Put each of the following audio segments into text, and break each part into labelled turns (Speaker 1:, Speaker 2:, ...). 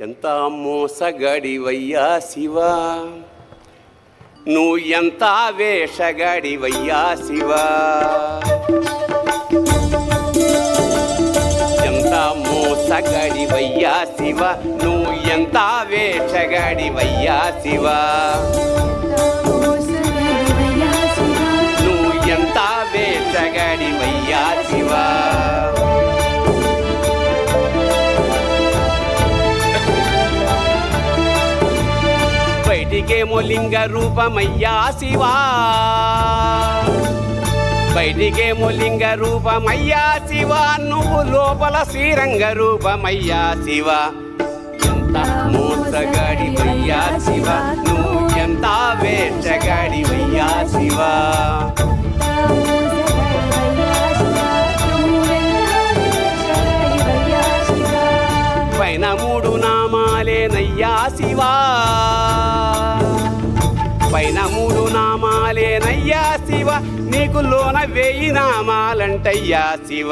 Speaker 1: ఎంత మోసగాడివయ్యా శివా, నువ్వు ఎంత వేషగాడివయ్యా శివా, ఎంత మోసగాడివయ్యా శివా, నువ్వు ఎంత వేషగాడివయ్యా శివా, నువ్వు ఎంత వేషగాడివయ్యా శివా. బయటికేమో లింగ రూపమయ్యా శివా, బయటికేమో లింగ రూపమయ్యా శివా, నువ్వు లోపల శ్రీరంగ రూపమయ్యా శివా. ఎంత మోసగాడివయ్యా శివా, నువ్వు ఎంత వేషగాడివయ్యా శివా, పైన మూడు నామాలేనయ్యా శివా, పైన మూడు నామాలేనయ్యా శివ, నీకు లోన 1000 నామాలంటయ్యా శివ.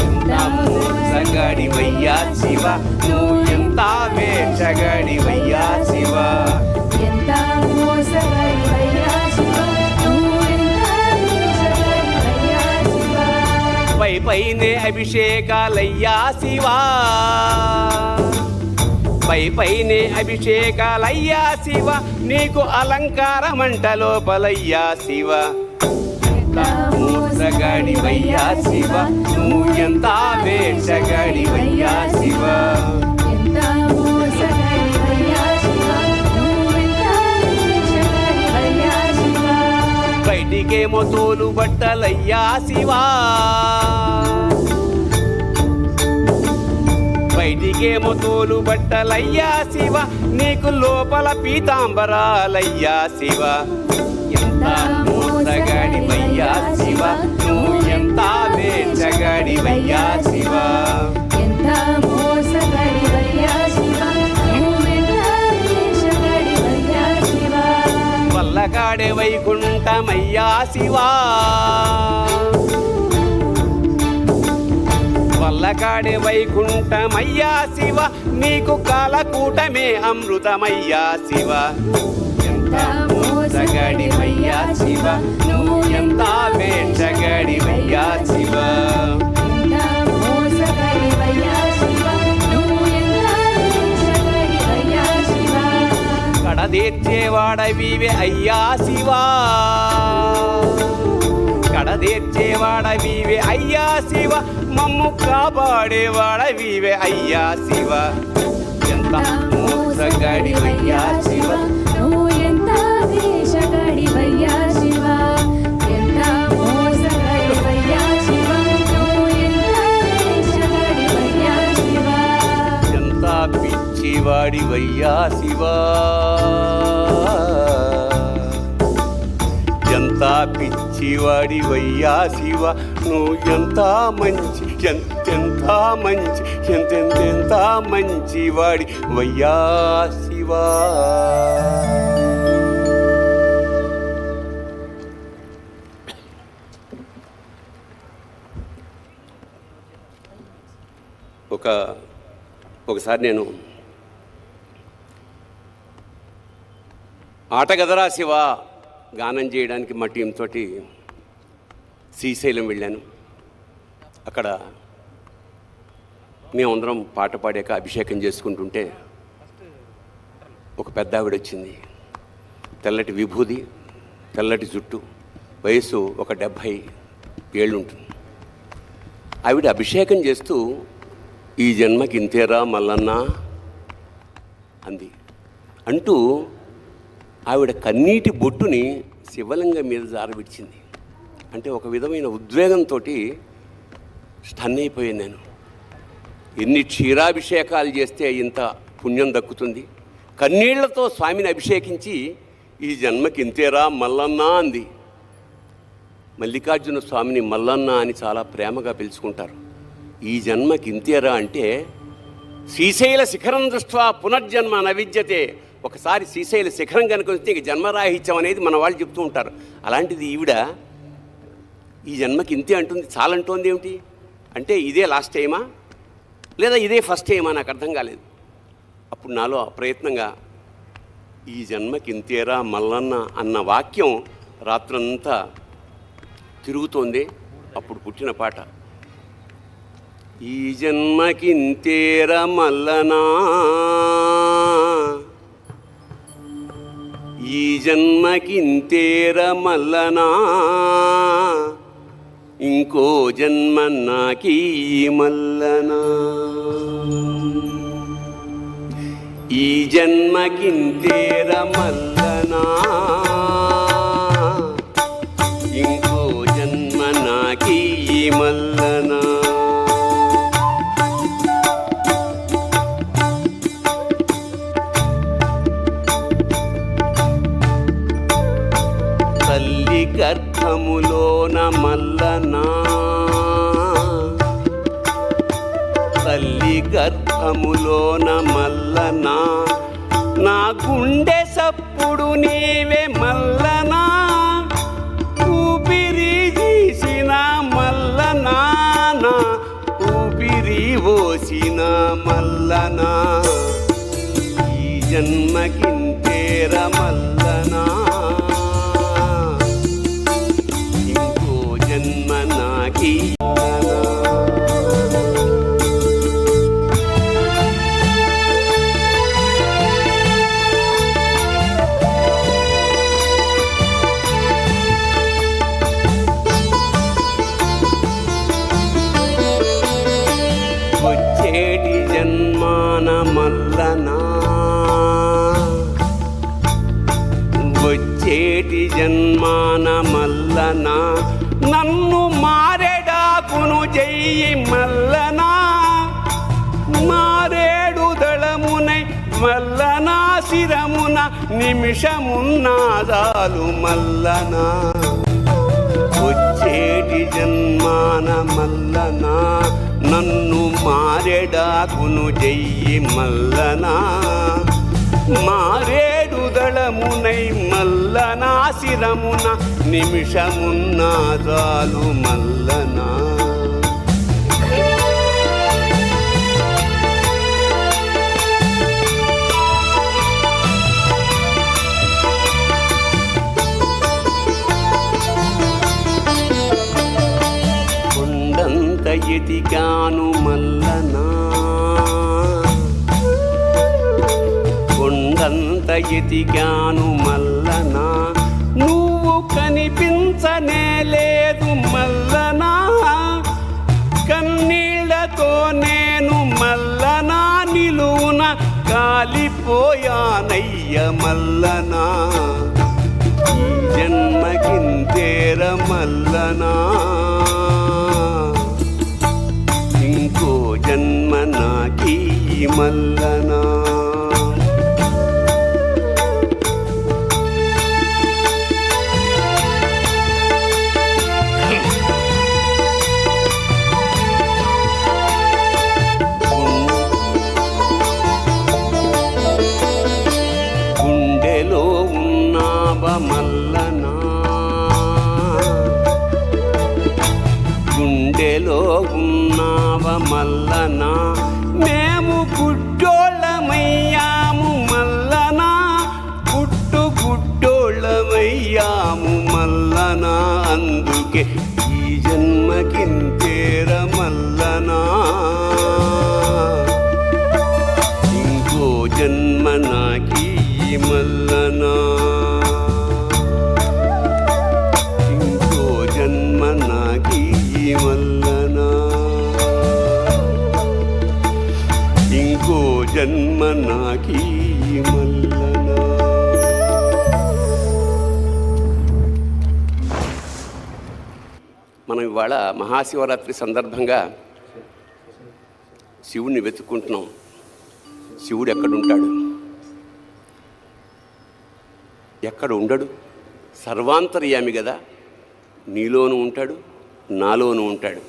Speaker 1: ఎంత మోసగాడివయ్యా శివ, నువ్వు ఎంత వేషగాడివయ్యా శివ, పైనే అభిషేకాలయ్యా శివా, పైనే అభిషేకాలయ్యా శివ, నీకు అలంకారమంట లోపలయ్యా శివ. ఎంత మోసగాడివయ్యా శివ, నువ్వు ఎంత వేషగాడివయ్యా శివ, బయటికేమో తోలు బట్టలయ్యా శివా, బయటికేమో తోలు బట్టలయ్యా శివ, నీకు లోపల పీతాంబరాలయ్యా శివ. ఎంత మోసగాడివయ్యా శివ, నువ్వు ఎంత వేషగాడివయ్యా శివ, వల్లకాడే వైకుంఠమయ్యా శివా, వల్లకాడే వైకుంఠమయ్యా శివ, నీకు కాలకూటమే అమృతమయ్యా శివ. ఎంత మోసగాడివయ్యా శివ, నువ్వు ఎంత వేషగాడివయ్యా శివ, కడదేర్చేవాడవివే అయ్యా శివా, కడదేర్చేవాడవివే అయ్యా శివ, మమ్ము కాపాడేవాడవివే అయ్యా శివ. ఎంత మోసగాడివయ్యా శివ,
Speaker 2: నువ్వు ఎంత వేషగాడివయ్యా శివ, ఎంత మోసగాడివయ్యా శివ, నువ్వు ఎంత వేషగాడివయ్యా శివ,
Speaker 1: ఎంత పిచ్చివాడివయ్యా శివా, ఎంత పిచ్చివాడివయ్యా శివ, నువ్వు ఎంత మంచి ఎంతెంత మంచి ఎంతెంత మంచివాడి వయ్యా శివా. ఒకసారి నేను ఆటగదరా శివ గానం చేయడానికి మా టీంతో శ్రీశైలం వెళ్ళాను. అక్కడ మేమందరం పాట పాడాక అభిషేకం చేసుకుంటుంటే ఒక పెద్ద ఆవిడ వచ్చింది. తెల్లటి విభూది, తెల్లటి జుట్టు, వయసు ఒక 70 ఏళ్ళు ఉంటుంది. ఆవిడ అభిషేకం చేస్తూ ఈ జన్మకి ఇంతేరా మల్లన్న అంది. అంటూ ఆవిడ కన్నీటి బొట్టుని శివలింగం మీద జారవిడిచింది. అంటే ఒక విధమైన ఉద్వేగంతో స్టన్ అయిపోయాను నేను. ఎన్ని క్షీరాభిషేకాలు చేస్తే ఇంత పుణ్యం దక్కుతుంది? కన్నీళ్లతో స్వామిని అభిషేకించి ఈ జన్మకి ఇంతేరా మల్లన్న అంది. మల్లికార్జున స్వామిని మల్లన్న అని చాలా ప్రేమగా పిలుచుకుంటారు. ఈ జన్మకి ఇంతేరా అంటే శ్రీశైల శిఖరం దృష్ట్యా పునర్జన్మ నవిద్యతే. ఒకసారి శ్రీశైల శిఖరం కనుక వస్తే ఇక జన్మరాహిత్యం అనేది మన వాళ్ళు చెప్తూ ఉంటారు. అలాంటిది ఈవిడ ఈ జన్మకి ఇంతే అంటుంది. చాలంటోంది ఏమిటి అంటే ఇదే లాస్ట్ టైమా లేదా ఇదే ఫస్ట్ టైమా? నాకు అర్థం కాలేదు. అప్పుడు నాలో అప్రయత్నంగా ఈ జన్మకి ఇంతేరా మల్లన్న అన్న వాక్యం రాత్రంతా తిరుగుతోంది. అప్పుడు పుట్టిన పాట, ఈ జన్మకి ఇంతేరా మల్లనా, ఈ జన్మకి ఇంతేరా మల్లనా, ఇంకో జన్మ నాకీ మల్లనా, ఈ జన్మకింతేరా మల్లనా, ఇంకో జన్మ నాకీ మల్లనా. తల్లి గర్భములోన మల్లనా, తల్లి గర్భములోన మల్లనా, నా గుండె సప్పుడు నీవే మల్లనా, ఊపిరి తీసిన మల్లనా, నా ఊపిరి పోసిన మల్లనా, ఈ జన్మకింతేర మల్లనా, ఇంకో జన్మ నాకీ వచ్చేటి జన్మాన మల్లనా, వచ్చేటి జన్మాన మల్లనా, నన్ను మారెడాకును చెయ్యి మల్లనా, మారేడు దళమునై మల్లనా, శిరమున నిమిషమున్నాదాలు మల్లనా, వచ్చేటి జన్మాన మల్లనా, నన్ను మారెడాకును చెయ్యి మల్లనా, మారేడు దళమునై మల్లనా, శిరమున నిమిషమున్నాదాలు మల్లనా. కొండంత ఎదిగాను మల్లనా, కొండంత ఎదిగాను మల్లనా, నువ్వు కనిపించనే లేదు మల్లనా, కన్నీళ్లతో నేను మల్లనా, నిలువున కాలిపోయానయ్య మల్లనా, ఈ జన్మకింతేర మల్లనా, ఇంకో జన్మ నాకీ మల్లనా. గుండెలో ఉన్నావ మల్లనా, గుండెలో ఉన్నావ మల్లనా, మేము గుడ్డోళ్ళమయ్యాము మల్లనా, గుట్టు గుడ్డోళ్ళమయ్యాము మల్లనా, అందుకే ఈ జన్మకింతేర మల్లనా, ఇంకో జన్మ నాకీ మల్లనా, ఇంకో జన్మ నాకీ మల్లనా, ఇంకో జన్మ నాకీ మల్లనా. మనం ఇవాళ మహాశివరాత్రి సందర్భంగా శివుణ్ణి వెతుక్కుంటున్నాం. శివుడు ఎక్కడుంటాడు? ఎక్కడ ఉండడు? సర్వాంతర్యామి కదా, నీలోనూ ఉంటాడు, నాలోనూ ఉంటాడు.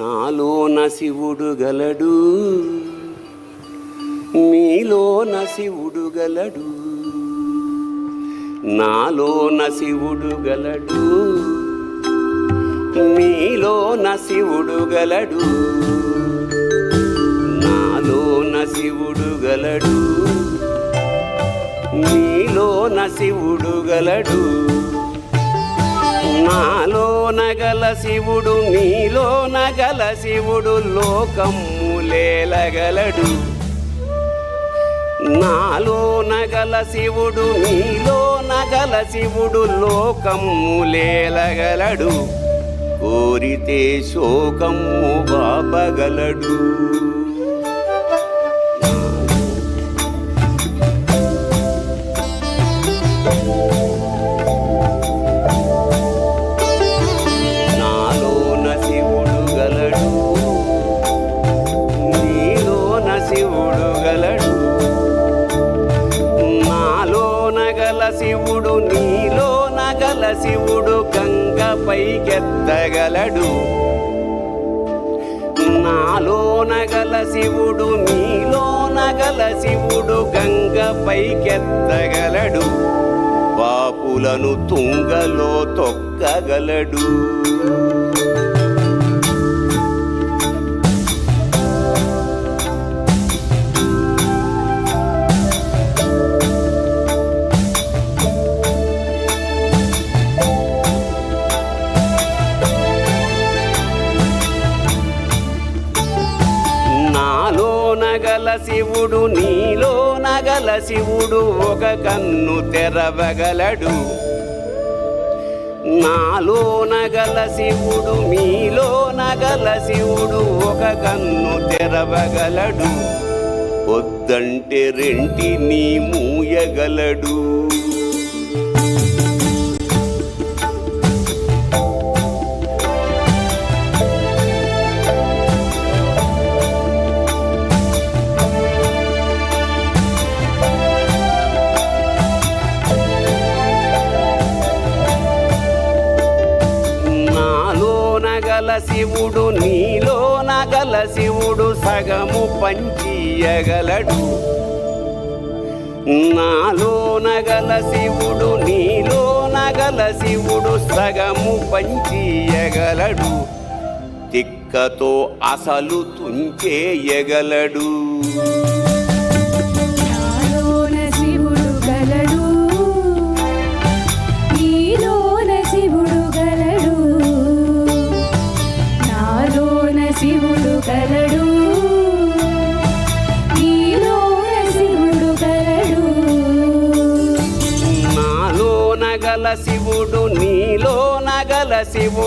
Speaker 1: నాలోన శివుడు గలడు, నీలోన శివుడు గలడు, నాలోన శివుడు గలడు, నీలోన శివుడు గలడు, నాలోన శివుడు గలడు, నీలోన శివుడు గలడు, నాలోన గల శివుడు నీలోన గల శివుడు లోకములేలగలడు, నాలోన గల శివుడు నీలోన గల శివుడు లోకములేలగలడు, కోరితే శోకము బాపగలడు. నాలోన శివుడు గలడు, నీలోన శివుడు గలడు, నాలోన గల శివుడు నీలోన గల శివుడు గంగ పైకెత్తగలడు, నాలోన గల శివుడు నీలోన గల శివుడు గంగ పైకెత్తగలడు, పాపులను తుంగలో తొక్కగలడు. నాలోన గల శివుడు నీలోన గల శివుడు ఒక కన్ను తెరవగలడు, నాలోన గల శివుడు మీలోన గల శివుడు ఒక కన్ను తెరవగలడు, వద్దంటే రెంటిని మూయగలడు. గల శివుడు నీలోన గల శివుడు సగము పంచియగలడు, నాలోన గల శివుడు నీలోన గల శివుడు సగము పంచియగలడు, తిక్కతో అసలు తుంచేయగలడు.
Speaker 2: నాలోన శివుడు గలడు, నీలోన శివుడు గలడు, నాలోన శివుడు గలడు, నీలోన శివుడు గలడు,
Speaker 1: నాలోన గల శివుడు నీలోన గల శివుడు